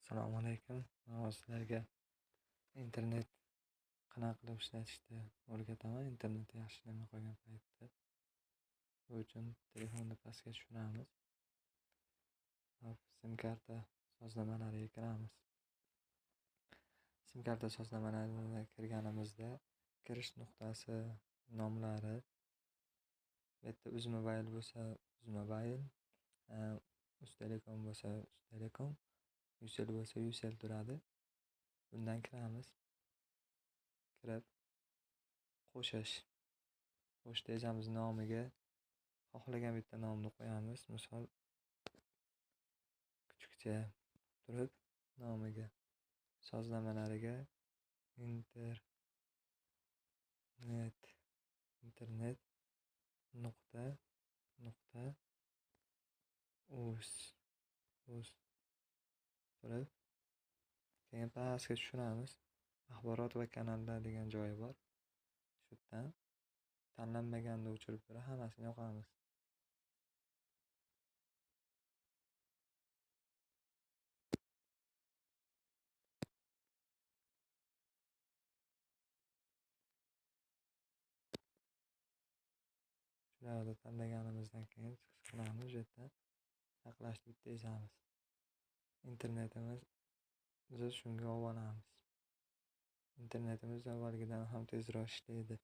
Assalomu alaykum. Man sizlarga internet qanaqa qilib ishlatishni o'rgataman. Internet yaxshi ishlamay qolgan paytda. Bu uchun telefonni pastga tushiramiz. Sim karta sozlamalariga kiramiz. Sim karta sozlamalariga kirganimizda kirish nuqtasi nomlari, bu yerda Uzmobile bo'lsa Uzmobile, Uztelecom bo'lsa Uztelecom, Ucell bo'lsa Ucell turadi. Bundan kiramiz. Kirib qo'shish dejamiz nomiga xohlagan bitta nomni qo'yamiz. Misol kuchukcha turib nomiga sozlamalariga internet nuqta uz turib keyin pastga tushiramiz. Axborot va kanallar degan joyi bor. Shu yerdan tanlanmaganini o'chirib turib hammasini yoqamiz. Shularni tanlaganimizdan keyin chiqishlarni shu yerdan saqlashni tejamiz. Internetimizni shunga olamiz. Internetimiz avvalgidan ham tezroq ishlaydi.